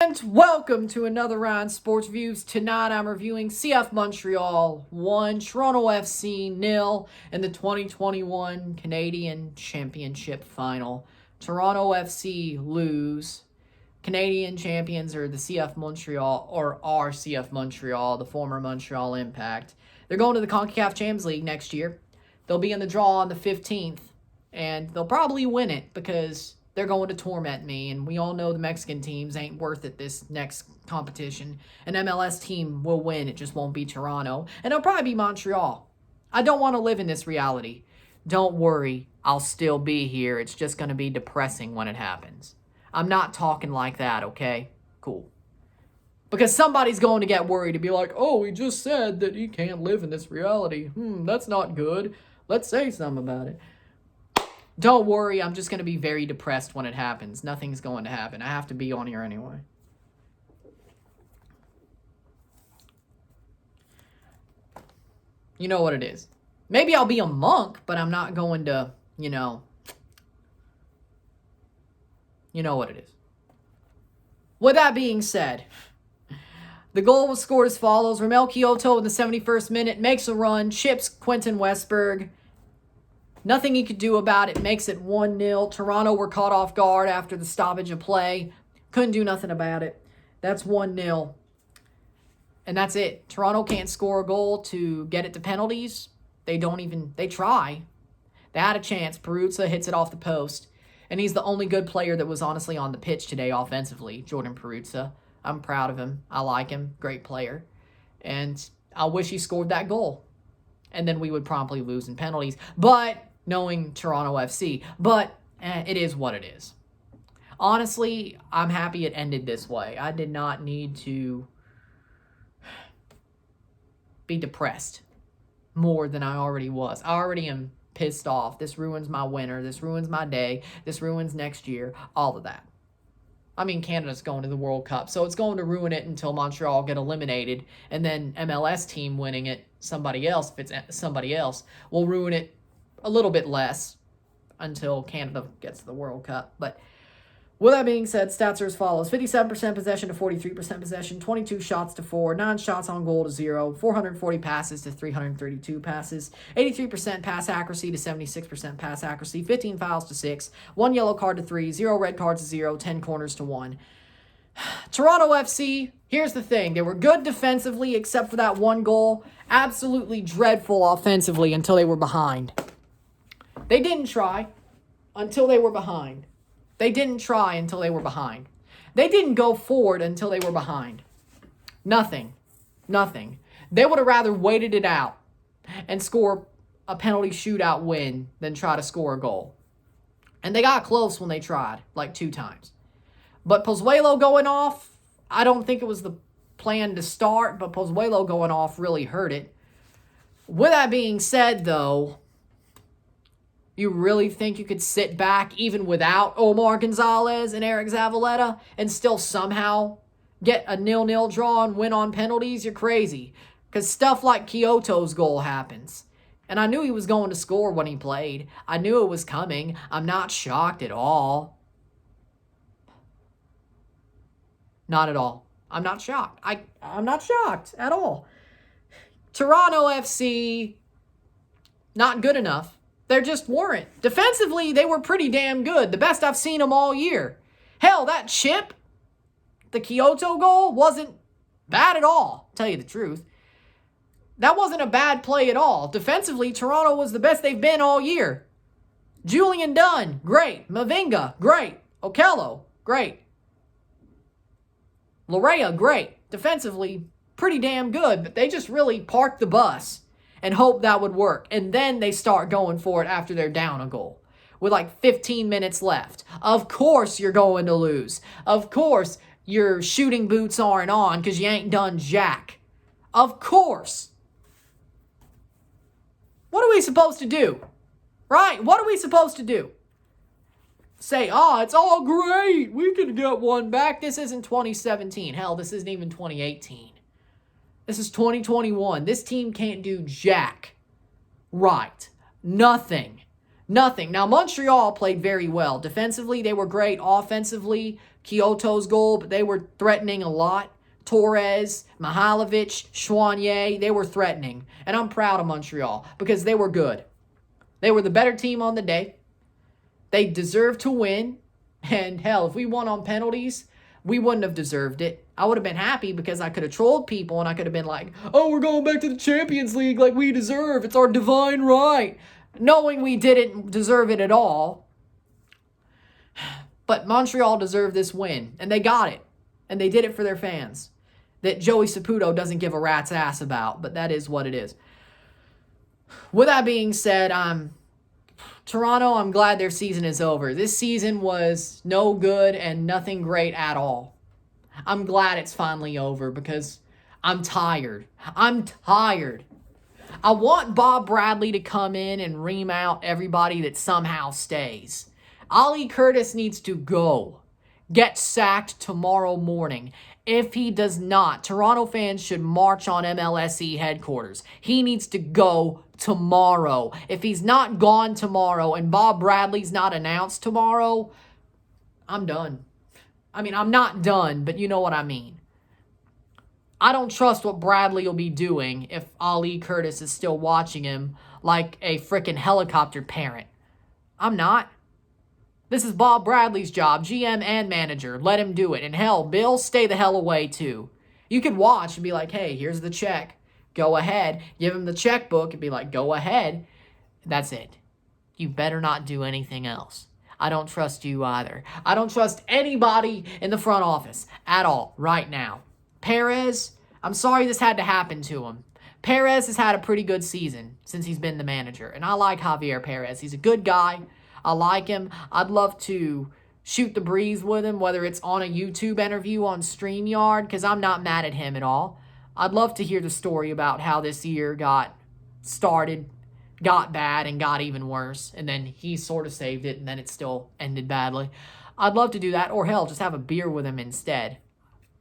And welcome to another round of Sports Views. Tonight I'm reviewing CF Montreal 1, Toronto FC 0 in the 2021 Canadian Championship Final. Toronto FC lose. Canadian champions are the CF Montreal, or are CF Montreal, the former Montreal Impact. They're going to the CONCACAF Champions League next year. They'll be in the draw on the 15th, and they'll probably win it because they're going to torment me, and we all know the Mexican teams ain't worth it this next competition. An MLS team will win, it just won't be Toronto, and it'll probably be Montreal. I don't want to live in this reality. Don't worry, I'll still be here. It's just going to be depressing when it happens. I'm not talking like that, okay? Cool. Because somebody's going to get worried and be like, oh, he just said that he can't live in this reality. That's not good. Let's say something about it. Don't worry, I'm just going to be very depressed when it happens. Nothing's going to happen. I have to be on here anyway. You know what it is. Maybe I'll be a monk, but I'm not going to, you know what it is. With that being said, the goal was scored as follows. Ramel Kyoto in the 71st minute makes a run, chips Quentin Westberg. Nothing he could do about it. Makes it 1-0. Toronto were caught off guard after the stoppage of play. Couldn't do nothing about it. That's 1-0. And that's it. Toronto can't score a goal to get it to penalties. They try. They had a chance. Peruzza hits it off the post. And he's the only good player that was honestly on the pitch today offensively, Jordan Peruzza. I'm proud of him. I like him. Great player. And I wish he scored that goal. And then we would promptly lose in penalties. But knowing Toronto FC. But it is what it is. Honestly, I'm happy it ended this way. I did not need to be depressed more than I already was. I already am pissed off. This ruins my winter. This ruins my day. This ruins next year. All of that. I mean, Canada's going to the World Cup, so it's going to ruin it until Montreal get eliminated, and then MLS team winning it, somebody else, if it's somebody else, will ruin it a little bit less until Canada gets to the World Cup. But with that being said, stats are as follows. 57% possession to 43% possession, 22 shots to 4, 9 shots on goal to 0, 440 passes to 332 passes, 83% pass accuracy to 76% pass accuracy, 15 fouls to 6, 1 yellow card to 3, 0 red cards to 0, 10 corners to 1. Toronto FC, here's the thing. They were good defensively except for that one goal. Absolutely dreadful offensively until they were behind. They didn't try until they were behind. They didn't try until they were behind. They didn't go forward until they were behind. Nothing. They would have rather waited it out and score a penalty shootout win than try to score a goal. And they got close when they tried, like 2 times. But Pozuelo going off, I don't think it was the plan to start, but Pozuelo going off really hurt it. With that being said, though, you really think you could sit back even without Omar Gonzalez and Eric Zavaleta and still somehow get a 0-0 draw and win on penalties? You're crazy. Because stuff like Kyoto's goal happens. And I knew he was going to score when he played. I knew it was coming. I'm not shocked at all. Not at all. I'm not shocked. I'm not shocked at all. Toronto FC, not good enough. There just weren't. Defensively, they were pretty damn good. The best I've seen them all year. Hell, that chip, the Kyoto goal, wasn't bad at all, tell you the truth. That wasn't a bad play at all. Defensively, Toronto was the best they've been all year. Julian Dunn, great. Mavinga, great. Okello, great. Lorea, great. Defensively, pretty damn good, but they just really parked the bus and hope that would work. And then they start going for it after they're down a goal with like 15 minutes left. Of course you're going to lose. Of course your shooting boots aren't on because you ain't done jack. Of course. What are we supposed to do? Right? What are we supposed to do? Say, it's all great. We can get one back. This isn't 2017. Hell, this isn't even 2018. This is 2021. This team can't do jack. Right. Nothing. Now, Montreal played very well. Defensively, they were great. Offensively, Kyoto's goal, but they were threatening a lot. Torres, Mihailovic, Chouanier, they were threatening. And I'm proud of Montreal because they were good. They were the better team on the day. They deserved to win. And hell, if we won on penalties, we wouldn't have deserved it. I would have been happy because I could have trolled people and I could have been like, oh, we're going back to the Champions League like we deserve. It's our divine right. Knowing we didn't deserve it at all. But Montreal deserved this win. And they got it. And they did it for their fans. That Joey Saputo doesn't give a rat's ass about. But that is what it is. With that being said, Toronto, I'm glad their season is over. This season was no good and nothing great at all. I'm glad it's finally over because I'm tired. I'm tired. I want Bob Bradley to come in and ream out everybody that somehow stays. Ali Curtis needs to go. Get sacked tomorrow morning. If he does not, Toronto fans should march on MLSE headquarters. He needs to go tomorrow. If he's not gone tomorrow and Bob Bradley's not announced tomorrow, I'm done. I mean, I'm not done, but you know what I mean. I don't trust what Bradley will be doing if Ali Curtis is still watching him like a freaking helicopter parent. I'm not. This is Bob Bradley's job, GM and manager. Let him do it. And hell, Bill, stay the hell away too. You could watch and be like, hey, here's the check. Go ahead. Give him the checkbook and be like, go ahead. That's it. You better not do anything else. I don't trust you either. I don't trust anybody in the front office at all right now. Perez, I'm sorry this had to happen to him. Perez has had a pretty good season since he's been the manager. And I like Javier Perez. He's a good guy. I like him. I'd love to shoot the breeze with him, whether it's on a YouTube interview on StreamYard, because I'm not mad at him at all. I'd love to hear the story about how this year got started, got bad, and got even worse. And then he sort of saved it, and then it still ended badly. I'd love to do that, or hell, just have a beer with him instead.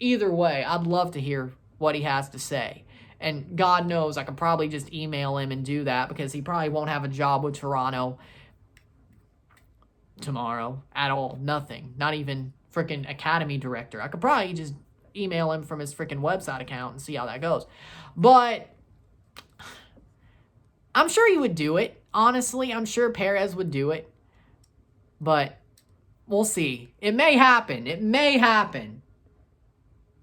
Either way, I'd love to hear what he has to say. And God knows I could probably just email him and do that because he probably won't have a job with Toronto tomorrow at all. Nothing. Not even freaking academy director. I could probably just email him from his freaking website account and see how that goes. But I'm sure he would do it. Honestly, I'm sure Perez would do it. But we'll see. It may happen. It may happen.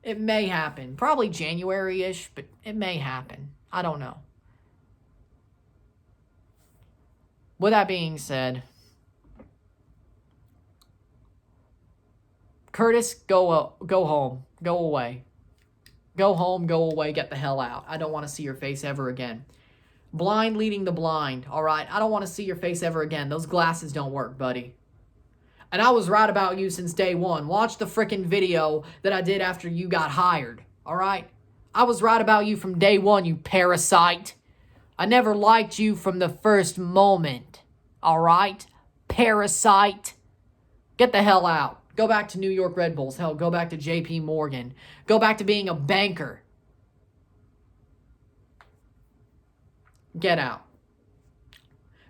It may happen. Probably January-ish, but it may happen. I don't know. With that being said, Curtis, go home. Go away. Go home, go away, get the hell out. I don't want to see your face ever again. Blind leading the blind, all right? I don't want to see your face ever again. Those glasses don't work, buddy. And I was right about you since day one. Watch the frickin' video that I did after you got hired, all right? I was right about you from day one, you parasite. I never liked you from the first moment, all right? Parasite. Get the hell out. Go back to New York Red Bulls. Hell, go back to JP Morgan. Go back to being a banker. Get out.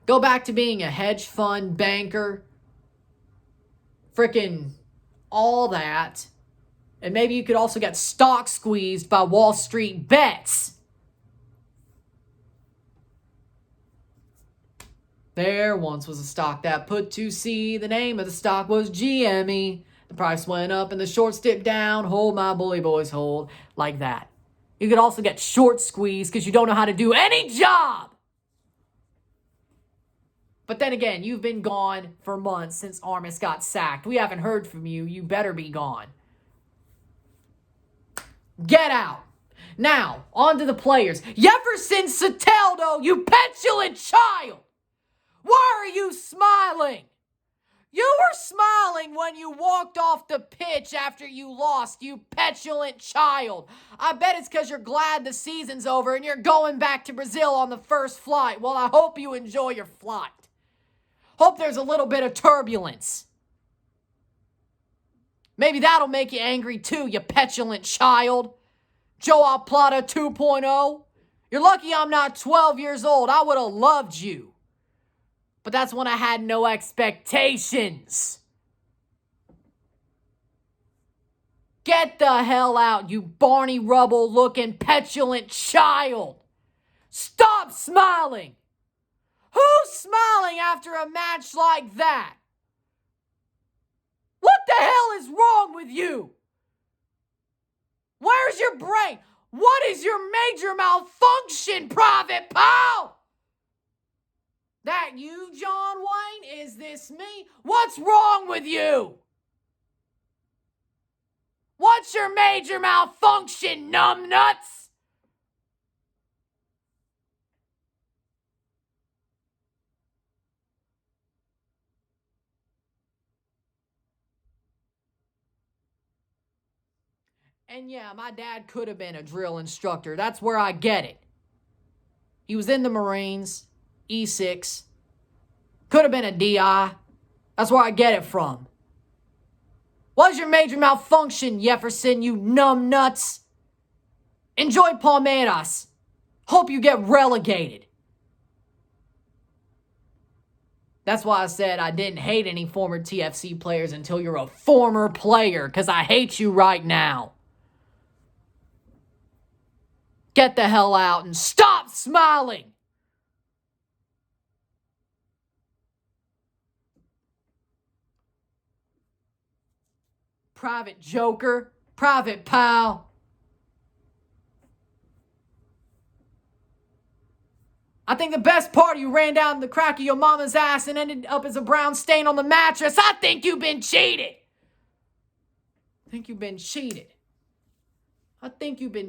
Go back to being a hedge fund banker. Frickin' all that. And maybe you could also get stock squeezed by Wall Street bets. There once was a stock that put to sea. The name of the stock was GME. The price went up and the shorts dipped down. Hold my bully boys, hold. Like that. You could also get short squeezed because you don't know how to do any job. But then again, you've been gone for months since Armas got sacked. We haven't heard from you. You better be gone. Get out. Now, on to the players. Jefferson Soteldo, you petulant child. Why are you smiling? You were smiling when you walked off the pitch after you lost, you petulant child. I bet it's because you're glad the season's over and you're going back to Brazil on the first flight. Well, I hope you enjoy your flight. Hope there's a little bit of turbulence. Maybe that'll make you angry too, you petulant child. Joao Plata 2.0. You're lucky I'm not 12 years old. I would have loved you. But that's when I had no expectations. Get the hell out, you Barney Rubble-looking petulant child. Stop smiling. Who's smiling after a match like that? What the hell is wrong with you? Where's your brain? What is your major malfunction, Private Pal? That you, John Wayne? Is this me? What's wrong with you? What's your major malfunction, numbnuts? And yeah, my dad could have been a drill instructor. That's where I get it. He was in the Marines, E6. Could have been a DI. That's where I get it from. What's your major malfunction, Jefferson, you numbnuts? Enjoy Palmeiras. Hope you get relegated. That's why I said I didn't hate any former TFC players until you're a former player, because I hate you right now. Get the hell out and stop smiling. Private Joker, Private Pal. I think the best part you ran down the crack of your mama's ass and ended up as a brown stain on the mattress. I think you've been cheated. I think you've been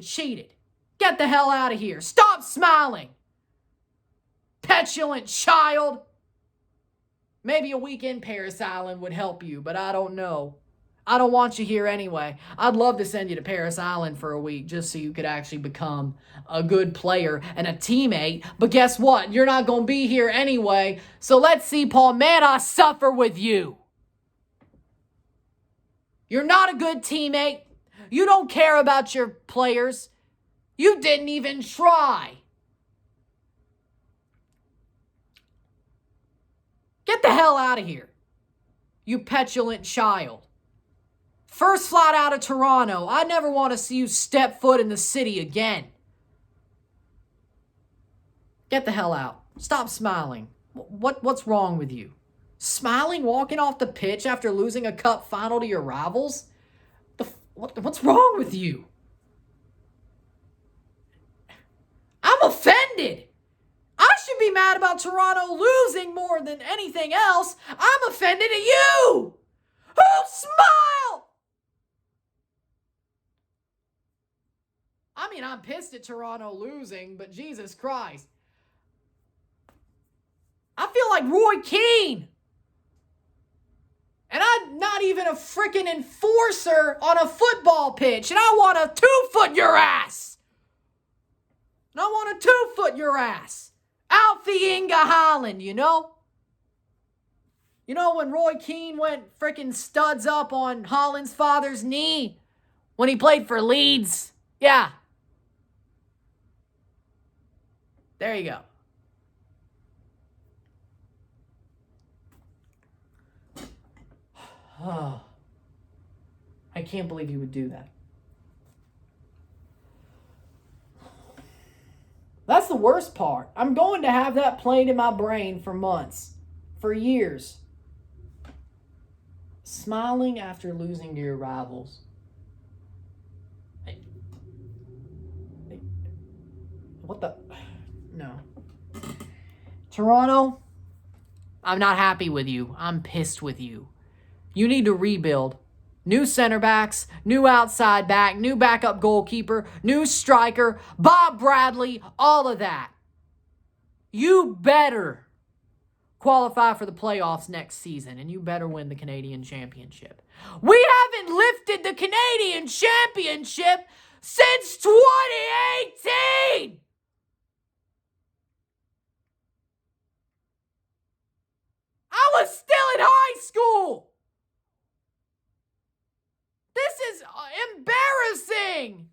cheated. Get the hell out of here. Stop smiling. Petulant child. Maybe a week in Paris Island would help you, but I don't know. I don't want you here anyway. I'd love to send you to Paris Island for a week just so you could actually become a good player and a teammate. But guess what? You're not going to be here anyway. So let's see Palmeiras suffer with you. You're not a good teammate. You don't care about your players. You didn't even try. Get the hell out of here, you petulant child. First flight out of Toronto. I never want to see you step foot in the city again. Get the hell out. Stop smiling. What's wrong with you? Smiling walking off the pitch after losing a cup final to your rivals? What's wrong with you? I'm offended. I should be mad about Toronto losing more than anything else. I'm offended at you. Who smiled? I mean, I'm pissed at Toronto losing, but Jesus Christ. I feel like Roy Keane. And I'm not even a freaking enforcer on a football pitch. And I want to two-foot your ass. And I want to two-foot your ass. Alfie Inga Haaland, you know? You know when Roy Keane went freaking studs up on Haaland's father's knee? When he played for Leeds? Yeah. There you go. Oh, I can't believe you would do that. That's the worst part. I'm going to have that played in my brain for months, for years. Smiling after losing to your rivals. What the? No. Toronto, I'm not happy with you. I'm pissed with you. You need to rebuild. New center backs, new outside back, new backup goalkeeper, new striker, Bob Bradley, all of that. You better qualify for the playoffs next season, and you better win the Canadian Championship. We haven't lifted the Canadian Championship since 2018! I was still in high school! This is embarrassing!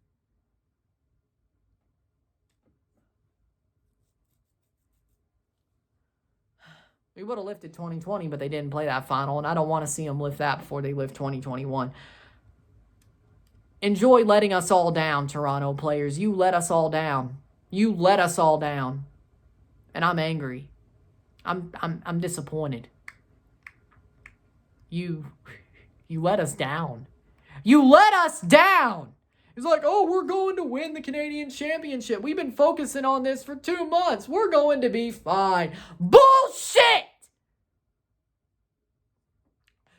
We would have lifted 2020, but they didn't play that final, and I don't want to see them lift that before they lift 2021. Enjoy letting us all down, Toronto players. You let us all down. You let us all down. And I'm angry. I'm disappointed. You let us down. You let us down. It's like, oh, we're going to win the Canadian Championship. We've been focusing on this for 2 months. We're going to be fine. Bullshit!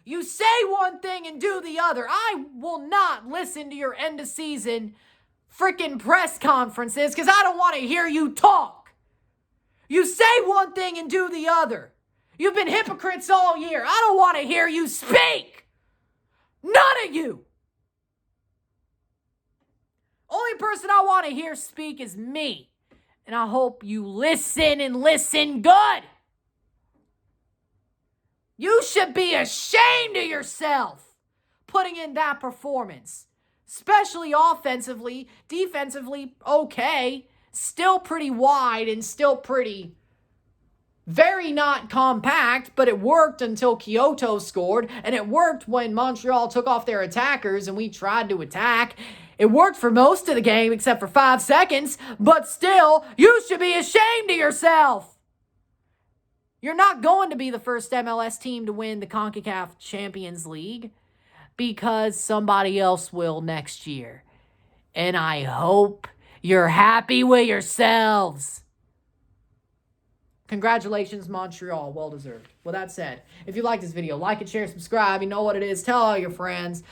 You say one thing and do the other. I will not listen to your end of season freaking press conferences because I don't want to hear you talk. You say one thing and do the other. You've been hypocrites all year. I don't want to hear you speak. None of you. Only person I want to hear speak is me. And I hope you listen and listen good. You should be ashamed of yourself putting in that performance. Especially offensively. Defensively, okay. Still pretty wide and still pretty very not compact, but it worked until Kyoto scored, and it worked when Montreal took off their attackers and we tried to attack. It worked for most of the game except for 5 seconds, but still, you should be ashamed of yourself. You're not going to be the first MLS team to win the CONCACAF Champions League because somebody else will next year. And I hope you're happy with yourselves. Congratulations, Montreal. Well deserved. With that said, if you like this video, like it, share, subscribe. You know what it is. Tell all your friends.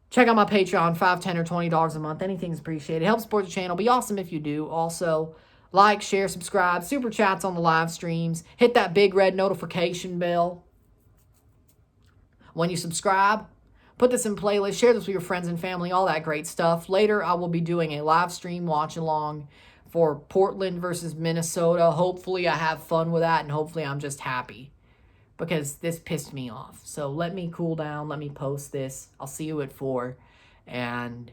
Check out my Patreon, $5, $10, or $20 a month. Anything's appreciated. Help support the channel. Be awesome if you do. Also, like, share, subscribe. Super chats on the live streams. Hit that big red notification bell when you subscribe. Put this in playlist. Share this with your friends and family. All that great stuff. Later, I will be doing a live stream watch-along for Portland versus Minnesota. Hopefully, I have fun with that, and hopefully, I'm just happy because this pissed me off. So let me cool down. Let me post this. I'll see you at 4, and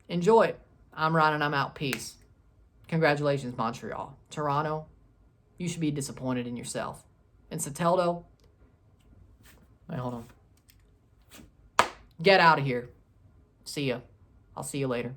enjoy it. I'm Ron, and I'm out. Peace. Congratulations, Montreal. Toronto, you should be disappointed in yourself. And Soteldo, wait, hold on. Get out of here. See ya. I'll see you later.